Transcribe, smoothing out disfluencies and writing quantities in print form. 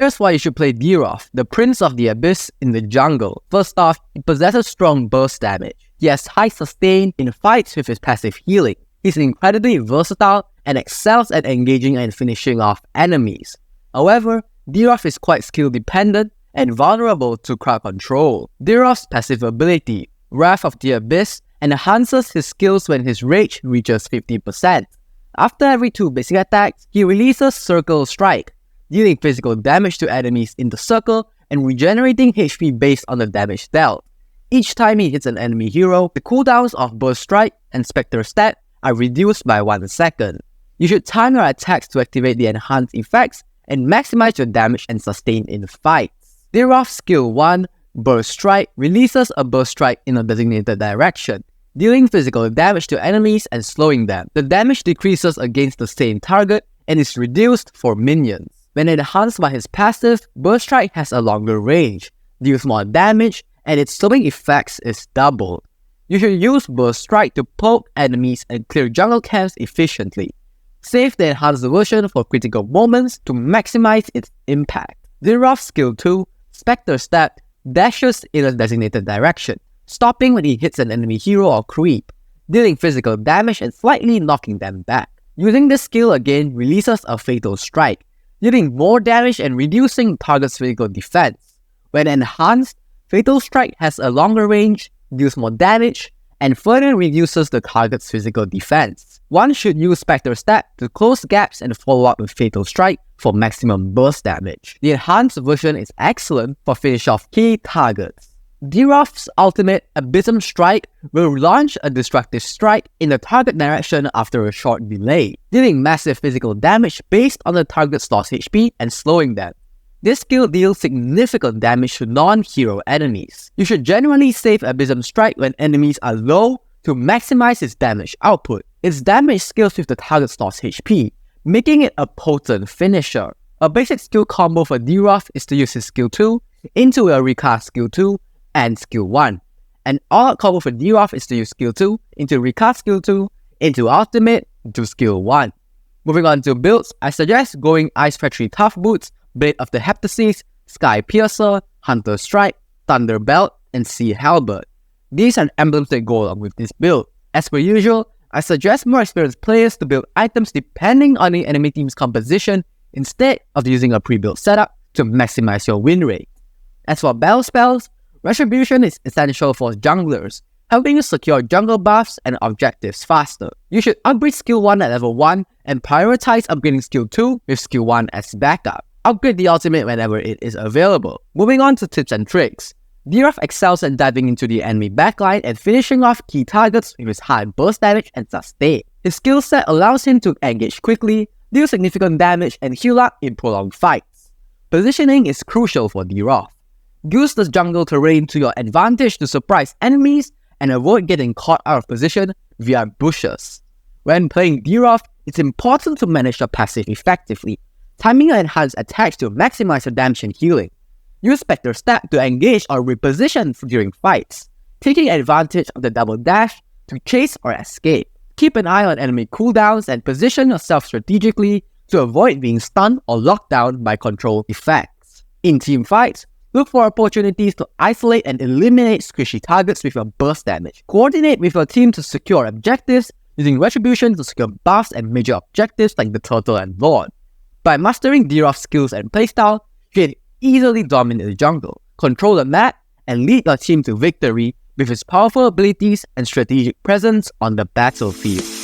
Here's why you should play Dyrroth, the Prince of the Abyss in the jungle. First off, he possesses strong burst damage. He has high sustain in fights with his passive healing. He's incredibly versatile and excels at engaging and finishing off enemies. However, Dyrroth is quite skill dependent and vulnerable to crowd control. Dyrroth's passive ability, Wrath of the Abyss, enhances his skills when his rage reaches 50%. After every 2 basic attacks, he releases Circle Strike, dealing physical damage to enemies in the circle and regenerating HP based on the damage dealt. Each time he hits an enemy hero, the cooldowns of Burst Strike and Spectre Stab are reduced by 1 second. You should time your attacks to activate the enhanced effects and maximize your damage and sustain in fights. Dyrroth's Skill 1, Burst Strike, releases a Burst Strike in a designated direction, dealing physical damage to enemies and slowing them. The damage decreases against the same target and is reduced for minions. When enhanced by his passive, Burst Strike has a longer range, deals more damage, and its slowing effects is doubled. You should use Burst Strike to poke enemies and clear jungle camps efficiently. Save the enhanced version for critical moments to maximize its impact. Dyrroth's Skill 2, Spectre Stab, dashes in a designated direction, stopping when he hits an enemy hero or creep, dealing physical damage and slightly knocking them back. Using this skill again releases a Fatal Strike, dealing more damage and reducing target's physical defense. When enhanced, Fatal Strike has a longer range, deals more damage, and further reduces the target's physical defense. One should use Spectre Stab to close gaps and follow up with Fatal Strike for maximum burst damage. The enhanced version is excellent for finish off key targets. Dyrroth's ultimate Abysm Strike will launch a destructive strike in the target direction after a short delay, dealing massive physical damage based on the target's lost HP and slowing them. This skill deals significant damage to non-hero enemies. You should generally save Abysm Strike when enemies are low to maximize its damage output. Its damage scales with the target's lost HP, making it a potent finisher. A basic skill combo for Dyrroth is to use his Skill 2 into a recast Skill 2 and Skill 1. An all-out combo for Dyrroth is to use Skill 2 into recast Skill 2 into Ultimate into Skill 1. Moving on to builds, I suggest going Ice Factory Tough Boots, Blade of the Heptasis, Sky Piercer, Hunter Strike, Thunder Belt, and Sea Halberd. These are emblems that go along with this build. As per usual, I suggest more experienced players to build items depending on the enemy team's composition instead of using a pre-built setup to maximize your win rate. As for battle spells, Retribution is essential for junglers, helping you secure jungle buffs and objectives faster. You should upgrade Skill 1 at level 1 and prioritize upgrading Skill 2 with Skill 1 as backup. Upgrade the ultimate whenever it is available. Moving on to tips and tricks. Dyrroth excels at diving into the enemy backline and finishing off key targets with his high burst damage and sustain. His skill set allows him to engage quickly, deal significant damage, and heal up in prolonged fights. Positioning is crucial for Dyrroth. Use the jungle terrain to your advantage to surprise enemies and avoid getting caught out of position via bushes. When playing Dyrroth, it's important to manage your passive effectively, timing your enhanced attacks to maximize your damage and healing. Use Spectre Stab to engage or reposition during fights, taking advantage of the double dash to chase or escape. Keep an eye on enemy cooldowns and position yourself strategically to avoid being stunned or locked down by control effects. In team fights, look for opportunities to isolate and eliminate squishy targets with your burst damage. Coordinate with your team to secure objectives, using Retribution to secure buffs and major objectives like the Turtle and Lord. By mastering Dyrroth's skills and playstyle, you can easily dominate the jungle, control the map, and lead your team to victory with his powerful abilities and strategic presence on the battlefield.